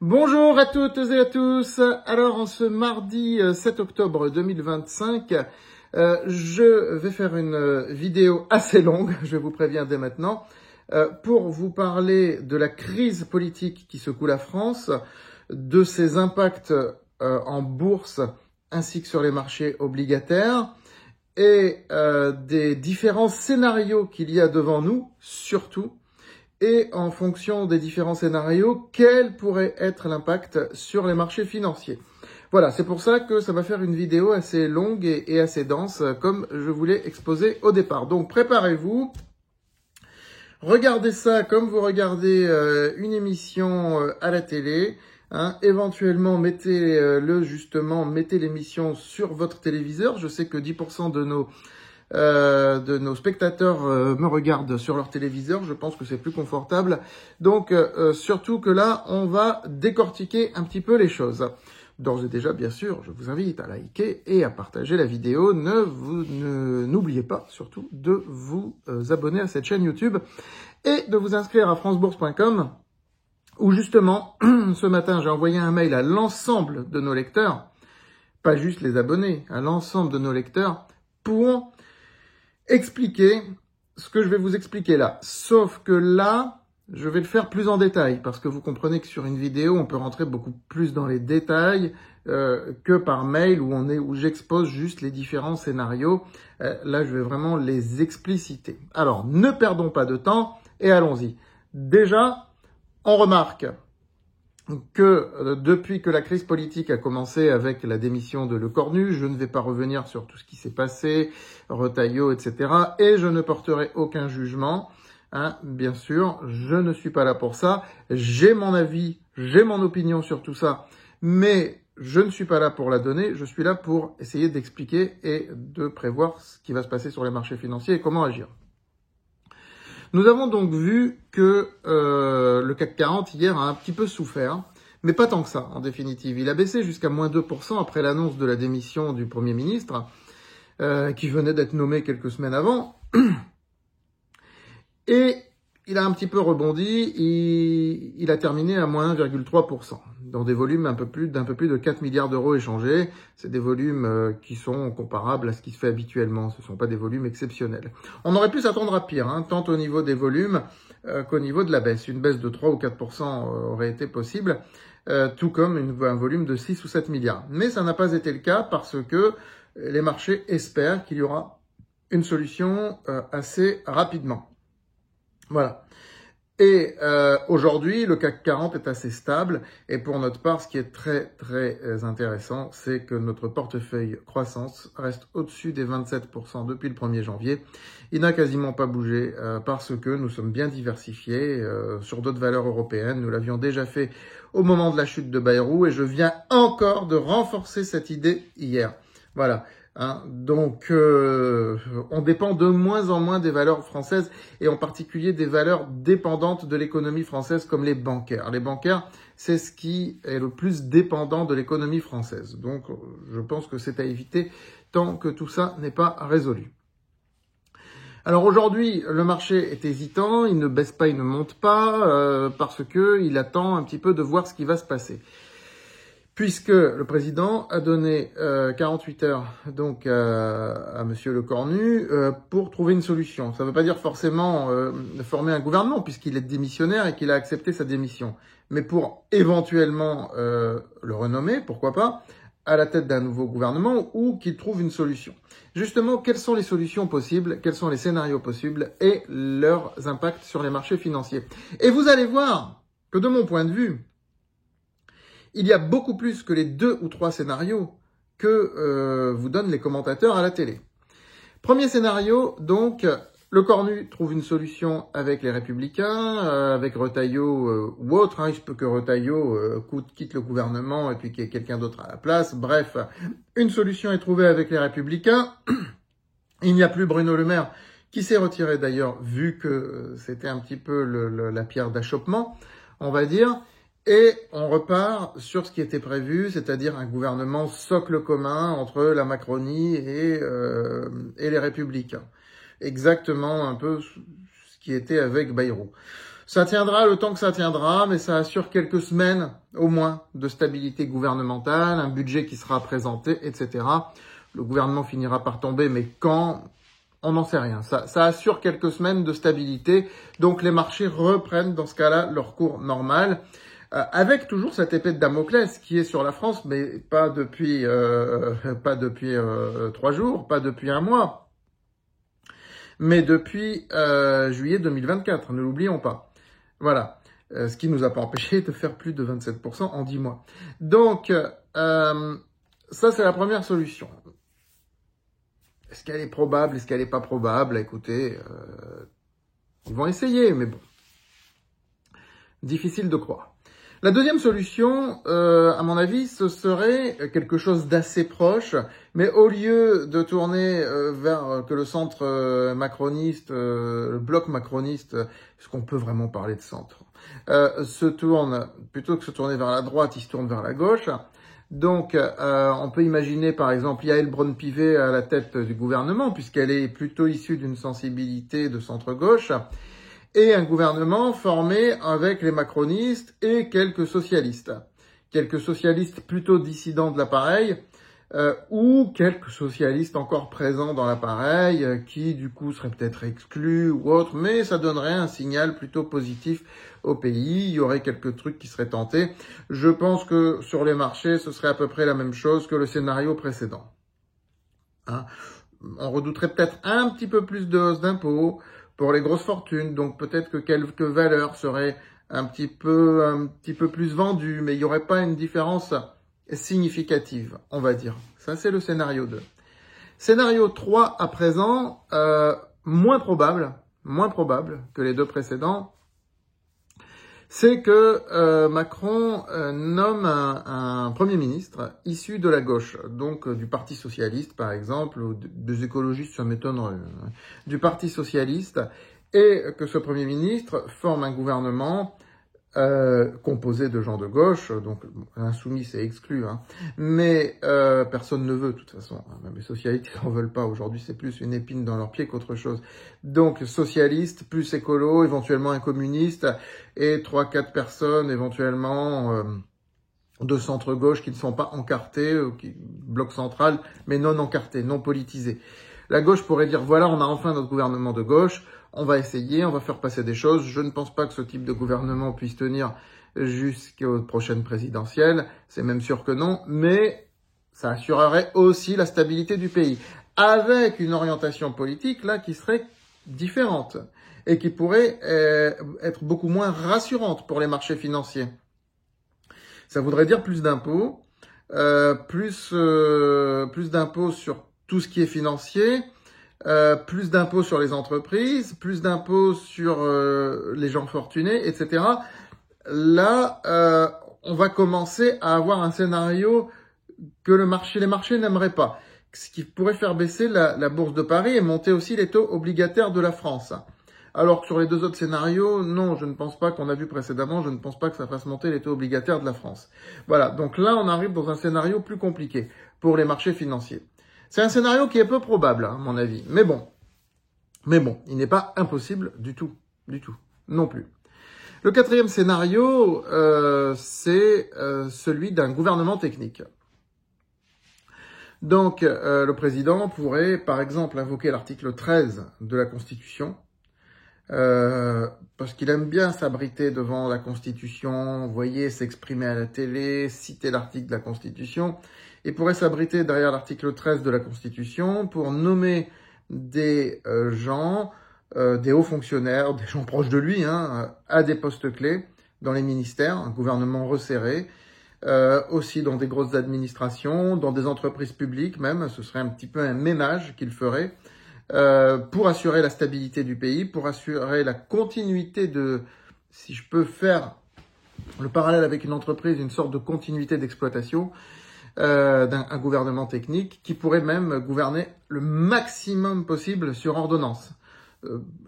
Bonjour à toutes et à tous. Alors, en ce mardi 7 octobre 2025, je vais faire une vidéo assez longue, je vous préviens dès maintenant, pour vous parler de la crise politique qui secoue la France, de ses impacts en bourse ainsi que sur les marchés obligataires et des différents scénarios qu'il y a devant nous, surtout. Et en fonction des différents scénarios, quel pourrait être l'impact sur les marchés financiers. Voilà, c'est pour ça que ça va faire une vidéo assez longue et assez dense, comme je voulais exposer au départ. Donc préparez-vous, regardez ça comme vous regardez une émission à la télé. Éventuellement, mettez l'émission sur votre téléviseur. Je sais que 10% de nos spectateurs me regardent sur leur téléviseur. Je pense que c'est plus confortable. Donc, surtout que là, on va décortiquer un petit peu les choses. D'ores et déjà, bien sûr, je vous invite à liker et à partager la vidéo. N'oubliez pas, surtout, de vous abonner à cette chaîne YouTube et de vous inscrire à francebourse.com où, justement, ce matin, j'ai envoyé un mail à l'ensemble de nos lecteurs, pas juste les abonnés, à l'ensemble de nos lecteurs, pour expliquer ce que je vais vous expliquer là. Sauf que là, je vais le faire plus en détail, parce que vous comprenez que sur une vidéo, on peut rentrer beaucoup plus dans les détails que par mail où j'expose juste les différents scénarios. Là, je vais vraiment les expliciter. Alors, ne perdons pas de temps et allons-y. Déjà, on remarque que depuis que la crise politique a commencé avec la démission de Lecornu, je ne vais pas revenir sur tout ce qui s'est passé, Retailleau, etc. Et je ne porterai aucun jugement. Bien sûr, je ne suis pas là pour ça. J'ai mon avis, j'ai mon opinion sur tout ça, mais je ne suis pas là pour la donner. Je suis là pour essayer d'expliquer et de prévoir ce qui va se passer sur les marchés financiers et comment agir. Nous avons donc vu que le CAC 40 hier a un petit peu souffert, mais pas tant que ça en définitive. Il a baissé jusqu'à moins 2% après l'annonce de la démission du Premier ministre, qui venait d'être nommé quelques semaines avant. Et il a un petit peu rebondi, il a terminé à moins 1,3%, dans des volumes d'un peu plus de 4 milliards d'euros échangés. C'est des volumes qui sont comparables à ce qui se fait habituellement, ce ne sont pas des volumes exceptionnels. On aurait pu s'attendre à pire, tant au niveau des volumes qu'au niveau de la baisse. Une baisse de 3 ou 4% aurait été possible, tout comme un volume de 6 ou 7 milliards. Mais ça n'a pas été le cas parce que les marchés espèrent qu'il y aura une solution assez rapidement. Voilà. Et aujourd'hui, le CAC 40 est assez stable. Et pour notre part, ce qui est très, très intéressant, c'est que notre portefeuille croissance reste au-dessus des 27% depuis le 1er janvier. Il n'a quasiment pas bougé parce que nous sommes bien diversifiés sur d'autres valeurs européennes. Nous l'avions déjà fait au moment de la chute de Bayrou et je viens encore de renforcer cette idée hier. Voilà. Donc, on dépend de moins en moins des valeurs françaises et en particulier des valeurs dépendantes de l'économie française comme les bancaires. Les bancaires, c'est ce qui est le plus dépendant de l'économie française. Donc, je pense que c'est à éviter tant que tout ça n'est pas résolu. Alors aujourd'hui, le marché est hésitant, il ne baisse pas, il ne monte pas, parce que il attend un petit peu de voir ce qui va se passer. Puisque le président a donné 48 heures donc à Monsieur Lecornu pour trouver une solution. Ça ne veut pas dire forcément former un gouvernement puisqu'il est démissionnaire et qu'il a accepté sa démission, mais pour éventuellement le renommer, pourquoi pas, à la tête d'un nouveau gouvernement ou qu'il trouve une solution. Justement, quelles sont les solutions possibles, quels sont les scénarios possibles et leurs impacts sur les marchés financiers. Et vous allez voir que de mon point de vue, il y a beaucoup plus que les 2 ou 3 scénarios que vous donnent les commentateurs à la télé. Premier scénario, donc, Lecornu trouve une solution avec les Républicains, avec Retailleau ou autre. Il se peut que Retailleau quitte le gouvernement et puis qu'il y ait quelqu'un d'autre à la place. Bref, une solution est trouvée avec les Républicains. Il n'y a plus Bruno Le Maire, qui s'est retiré d'ailleurs, vu que c'était un petit peu la pierre d'achoppement, on va dire. Et on repart sur ce qui était prévu, c'est-à-dire un gouvernement socle commun entre la Macronie et les Républicains. Exactement un peu ce qui était avec Bayrou. Ça tiendra le temps que ça tiendra, mais ça assure quelques semaines au moins de stabilité gouvernementale, un budget qui sera présenté, etc. Le gouvernement finira par tomber, mais quand? On n'en sait rien. Ça assure quelques semaines de stabilité, donc les marchés reprennent dans ce cas-là leur cours normal, avec toujours cette épée de Damoclès qui est sur la France, mais pas depuis 3 jours, pas depuis un mois, mais depuis juillet 2024, ne l'oublions pas. Voilà, ce qui nous a pas empêché de faire plus de 27% en 10 mois. Donc, ça c'est la première solution. Est-ce qu'elle est probable? Est-ce qu'elle n'est pas probable? Écoutez, ils vont essayer, mais bon. Difficile de croire. La deuxième solution, à mon avis, ce serait quelque chose d'assez proche, mais au lieu de tourner vers que le centre macroniste, le bloc macroniste, est-ce qu'on peut vraiment parler de centre, se tourne, plutôt que se tourner vers la droite, il se tourne vers la gauche. Donc, on peut imaginer, par exemple, Yael Braun-Pivet à la tête du gouvernement, puisqu'elle est plutôt issue d'une sensibilité de centre-gauche, et un gouvernement formé avec les macronistes et quelques socialistes. Quelques socialistes plutôt dissidents de l'appareil, ou quelques socialistes encore présents dans l'appareil, qui du coup seraient peut-être exclus ou autres, mais ça donnerait un signal plutôt positif au pays, il y aurait quelques trucs qui seraient tentés. Je pense que sur les marchés, ce serait à peu près la même chose que le scénario précédent. Hein, on redouterait peut-être un petit peu plus de hausse d'impôts pour les grosses fortunes, donc peut-être que quelques valeurs seraient un petit peu plus vendues, mais il n'y aurait pas une différence significative, on va dire. Ça, c'est le scénario 2. Scénario 3, à présent, moins probable que les deux précédents, c'est que Macron nomme un Premier ministre issu de la gauche, donc du Parti Socialiste, par exemple, ou des écologistes, ça m'étonnerait, du Parti Socialiste, et que ce Premier ministre forme un gouvernement composé de gens de gauche, donc insoumis c'est exclu, hein, mais personne ne veut de toute façon, même les socialistes n'en veulent pas aujourd'hui, c'est plus une épine dans leur pied qu'autre chose. Donc socialiste, plus écolo, éventuellement un communiste, et 3-4 personnes éventuellement de centre-gauche qui ne sont pas encartées, bloc central, mais non encartées, non politisées. La gauche pourrait dire, voilà, on a enfin notre gouvernement de gauche, on va essayer, on va faire passer des choses. Je ne pense pas que ce type de gouvernement puisse tenir jusqu'aux prochaines présidentielles, c'est même sûr que non, mais ça assurerait aussi la stabilité du pays, avec une orientation politique là qui serait différente et qui pourrait être beaucoup moins rassurante pour les marchés financiers. Ça voudrait dire plus d'impôts, plus d'impôts sur tout ce qui est financier, plus d'impôts sur les entreprises, plus d'impôts sur les gens fortunés, etc. Là, on va commencer à avoir un scénario que les marchés n'aimeraient pas, ce qui pourrait faire baisser la bourse de Paris et monter aussi les taux obligataires de la France. Alors que sur les deux autres scénarios, non, je ne pense pas qu'on a vu précédemment, je ne pense pas que ça fasse monter les taux obligataires de la France. Voilà, donc là, on arrive dans un scénario plus compliqué pour les marchés financiers. C'est un scénario qui est peu probable, à mon avis. Mais bon, il n'est pas impossible du tout, non plus. Le quatrième scénario, c'est celui d'un gouvernement technique. Donc, le président pourrait, par exemple, invoquer l'article 13 de la Constitution, parce qu'il aime bien s'abriter devant la Constitution, vous voyez, s'exprimer à la télé, citer l'article de la Constitution. Il pourrait s'abriter derrière l'article 13 de la Constitution pour nommer des gens, des hauts fonctionnaires, des gens proches de lui, hein, à des postes clés dans les ministères, un gouvernement resserré, aussi dans des grosses administrations, dans des entreprises publiques même, ce serait un petit peu un ménage qu'il ferait, pour assurer la stabilité du pays, pour assurer la continuité de, si je peux faire le parallèle avec une entreprise, une sorte de continuité d'exploitation, d'un gouvernement technique qui pourrait même gouverner le maximum possible sur ordonnance.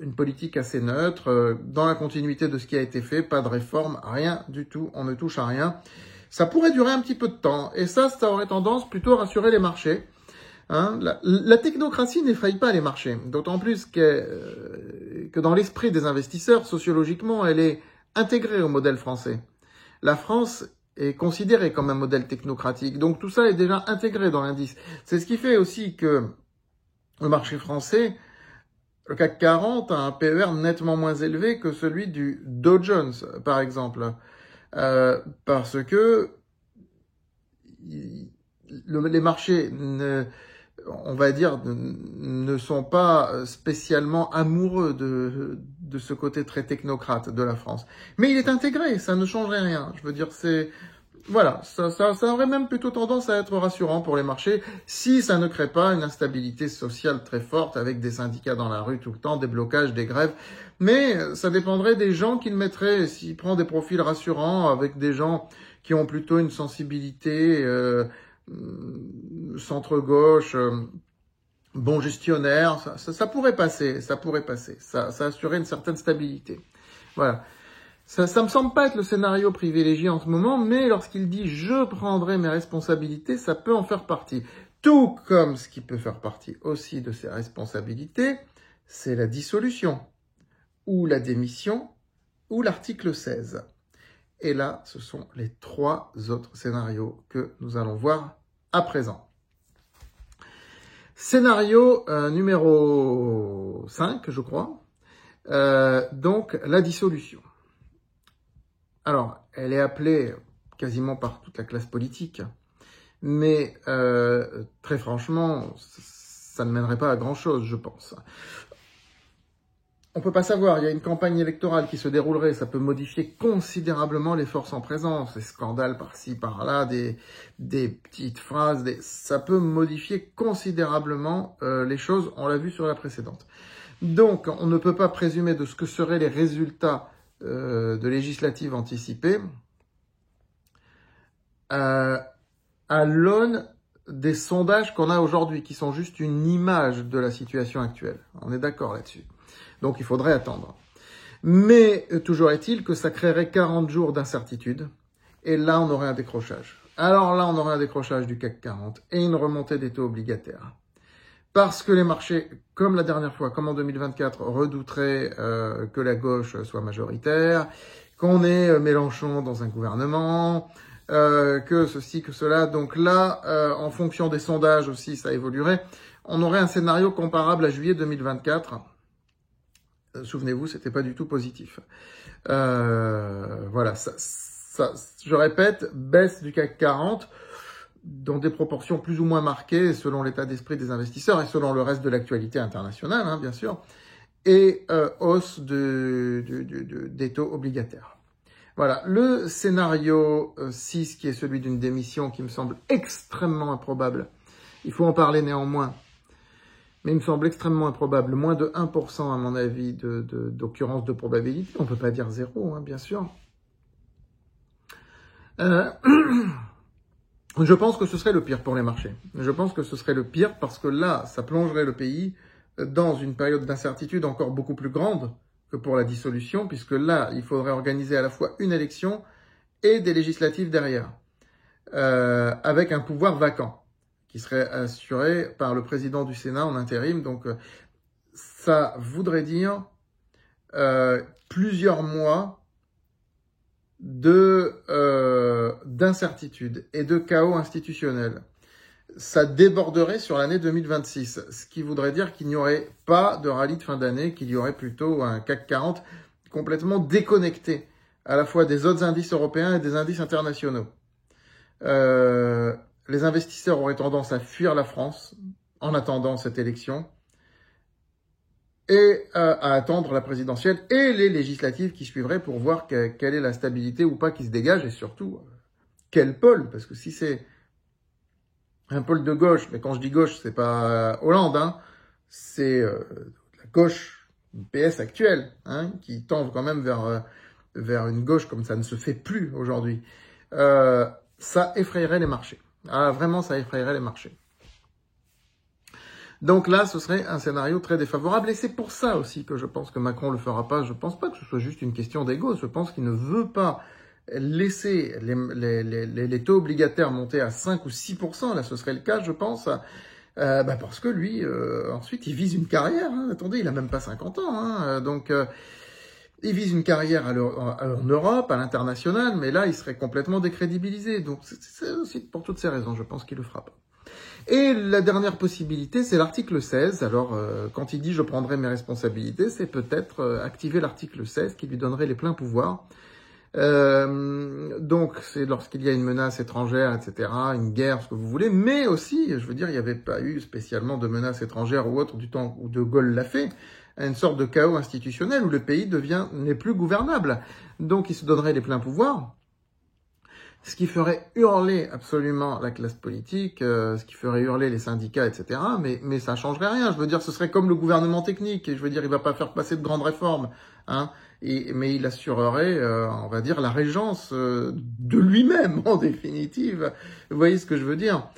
Une politique assez neutre, dans la continuité de ce qui a été fait, pas de réforme, rien du tout, on ne touche à rien. Ça pourrait durer un petit peu de temps, et ça aurait tendance plutôt à rassurer les marchés. Hein, la technocratie n'effraie pas les marchés, d'autant plus qu'elle que dans l'esprit des investisseurs, sociologiquement, elle est intégrée au modèle français. La France est considérée comme un modèle technocratique. Donc tout ça est déjà intégré dans l'indice. C'est ce qui fait aussi que le marché français, le CAC 40, a un PER nettement moins élevé que celui du Dow Jones, par exemple. Parce que les marchés, on va dire, ne sont pas spécialement amoureux de ce côté très technocrate de la France. Mais il est intégré, ça ne changerait rien. Je veux dire, voilà, ça aurait même plutôt tendance à être rassurant pour les marchés si ça ne crée pas une instabilité sociale très forte avec des syndicats dans la rue tout le temps, des blocages, des grèves. Mais ça dépendrait des gens qu'il mettrait. S'il prend des profils rassurants avec des gens qui ont plutôt une sensibilité centre-gauche, bon gestionnaire, ça pourrait passer, ça assurait une certaine stabilité. Voilà. Ça me semble pas être le scénario privilégié en ce moment, mais lorsqu'il dit « je prendrai mes responsabilités », ça peut en faire partie. Tout comme ce qui peut faire partie aussi de ses responsabilités, c'est la dissolution, ou la démission, ou l'article 16. Et là, ce sont les 3 autres scénarios que nous allons voir à présent. Scénario numéro 5, je crois, donc la dissolution. Alors, elle est appelée quasiment par toute la classe politique, mais très franchement, ça ne mènerait pas à grand-chose, je pense. On peut pas savoir, il y a une campagne électorale qui se déroulerait, ça peut modifier considérablement les forces en présence, les scandales par-ci, par-là, des petites phrases, ça peut modifier considérablement les choses, on l'a vu sur la précédente. Donc, on ne peut pas présumer de ce que seraient les résultats de législatives anticipées à l'aune des sondages qu'on a aujourd'hui, qui sont juste une image de la situation actuelle. On est d'accord là-dessus. Donc il faudrait attendre. Mais toujours est-il que ça créerait 40 jours d'incertitude, et là on aurait un décrochage. Alors là on aurait un décrochage du CAC 40 et une remontée des taux obligataires. Parce que les marchés, comme la dernière fois, comme en 2024, redouteraient que la gauche soit majoritaire, qu'on ait Mélenchon dans un gouvernement, que ceci, que cela. Donc là, en fonction des sondages aussi, ça évoluerait. On aurait un scénario comparable à juillet 2024. Souvenez-vous, c'était pas du tout positif. Voilà, je répète, baisse du CAC 40 dans des proportions plus ou moins marquées selon l'état d'esprit des investisseurs et selon le reste de l'actualité internationale, hein, bien sûr, et hausse des taux obligataires. Voilà, le scénario 6, qui est celui d'une démission qui me semble extrêmement improbable. Il faut en parler néanmoins. Mais il me semble extrêmement improbable, moins de 1% à mon avis d'occurrence de probabilité. On ne peut pas dire 0, hein, bien sûr. Je pense que ce serait le pire pour les marchés. Je pense que ce serait le pire parce que là, ça plongerait le pays dans une période d'incertitude encore beaucoup plus grande que pour la dissolution, puisque là, il faudrait organiser à la fois une élection et des législatives derrière, avec un pouvoir vacant, qui serait assuré par le président du Sénat en intérim. Donc, ça voudrait dire plusieurs mois d'incertitude et de chaos institutionnel. Ça déborderait sur l'année 2026, ce qui voudrait dire qu'il n'y aurait pas de rallye de fin d'année, qu'il y aurait plutôt un CAC 40 complètement déconnecté, à la fois des autres indices européens et des indices internationaux. Les investisseurs auraient tendance à fuir la France en attendant cette élection et à attendre la présidentielle et les législatives qui suivraient pour voir quelle est la stabilité ou pas qui se dégage et surtout quel pôle, parce que si c'est un pôle de gauche, mais quand je dis gauche, c'est pas Hollande, hein, c'est la gauche PS actuelle, hein, qui tend quand même vers une gauche comme ça ne se fait plus aujourd'hui. Ça effrayerait les marchés. Ah, vraiment, ça effrayerait les marchés. Donc là, ce serait un scénario très défavorable. Et c'est pour ça aussi que je pense que Macron le fera pas. Je pense pas que ce soit juste une question d'ego. Je pense qu'il ne veut pas laisser les taux obligataires monter à 5 ou 6%. Là, ce serait le cas, je pense. Parce que lui, ensuite, il vise une carrière. Hein. Attendez, il a même pas 50 ans. Hein. Donc, il vise une carrière en Europe, à l'international, mais là, il serait complètement décrédibilisé. Donc, c'est aussi pour toutes ces raisons, je pense qu'il le fera pas. Et la dernière possibilité, c'est l'article 16. Alors, quand il dit « je prendrai mes responsabilités », c'est peut-être activer l'article 16 qui lui donnerait les pleins pouvoirs. Donc, c'est lorsqu'il y a une menace étrangère, etc., une guerre, ce que vous voulez, mais aussi, je veux dire, il n'y avait pas eu spécialement de menace étrangère ou autre du temps où De Gaulle l'a fait, une sorte de chaos institutionnel où le pays n'est plus gouvernable. Donc, il se donnerait les pleins pouvoirs. Ce qui ferait hurler absolument la classe politique, ce qui ferait hurler les syndicats, etc. Mais ça changerait rien. Je veux dire, ce serait comme le gouvernement technique. Et je veux dire, il va pas faire passer de grandes réformes, hein. Mais il assurerait, on va dire, la régence de lui-même, en définitive. Vous voyez ce que je veux dire?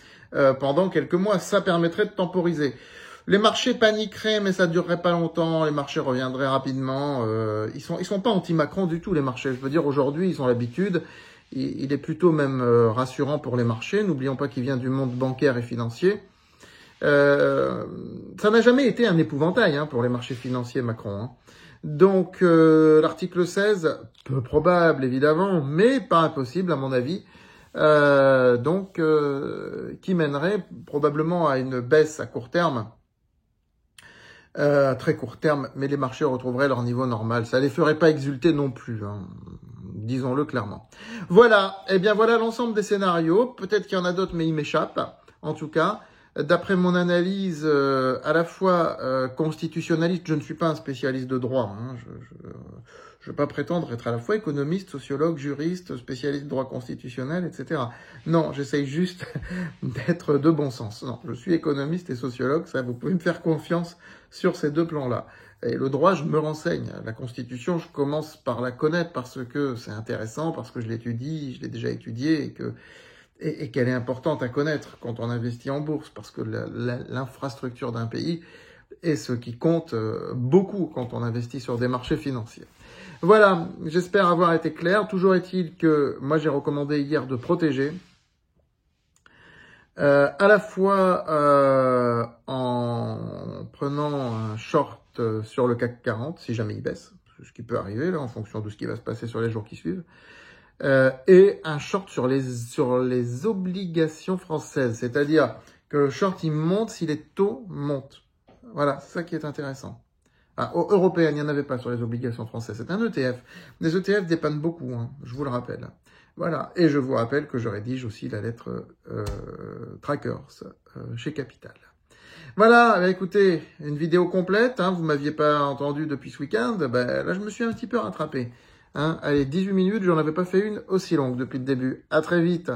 Pendant quelques mois, ça permettrait de temporiser. Les marchés paniqueraient, mais ça durerait pas longtemps. Les marchés reviendraient rapidement. Ils sont pas anti-Macron du tout, les marchés. Je veux dire, aujourd'hui, ils ont l'habitude. Il est plutôt même rassurant pour les marchés. N'oublions pas qu'il vient du monde bancaire et financier. Ça n'a jamais été un épouvantail pour les marchés financiers, Macron. Hein. Donc, l'article 16, peu probable évidemment, mais pas impossible à mon avis. Qui mènerait probablement à une baisse à court terme. À très court terme, mais les marchés retrouveraient leur niveau normal. Ça les ferait pas exulter non plus. Hein. Disons-le clairement. Voilà, eh bien voilà l'ensemble des scénarios. Peut-être qu'il y en a d'autres, mais ils m'échappent. En tout cas, d'après mon analyse à la fois constitutionnaliste, je ne suis pas un spécialiste de droit. Hein, je ne veux pas prétendre être à la fois économiste, sociologue, juriste, spécialiste de droit constitutionnel, etc. Non, j'essaye juste d'être de bon sens. Non, je suis économiste et sociologue, ça vous pouvez me faire confiance sur ces deux plans-là. Et le droit, je me renseigne. La Constitution, je commence par la connaître parce que c'est intéressant, parce que je l'étudie, je l'ai déjà étudiée et qu'elle est importante à connaître quand on investit en bourse, parce que l'infrastructure d'un pays est ce qui compte beaucoup quand on investit sur des marchés financiers. Voilà, j'espère avoir été clair. Toujours est-il que moi j'ai recommandé hier de protéger, à la fois en prenant un short sur le CAC 40, si jamais il baisse, ce qui peut arriver là en fonction de ce qui va se passer sur les jours qui suivent, et un short sur les obligations françaises, c'est-à-dire que le short il monte si les taux montent. Voilà, c'est ça qui est intéressant. Européenne, il n'y en avait pas sur les obligations françaises, c'est un ETF. Les ETF dépannent beaucoup, hein, je vous le rappelle. Voilà, et je vous rappelle que je rédige aussi la lettre Trackers chez Capital. Voilà, bah écoutez, une vidéo complète, hein, vous m'aviez pas entendu depuis ce week-end, là je me suis un petit peu rattrapé. Hein. Allez, 18 minutes, j'en avais pas fait une aussi longue depuis le début. À très vite.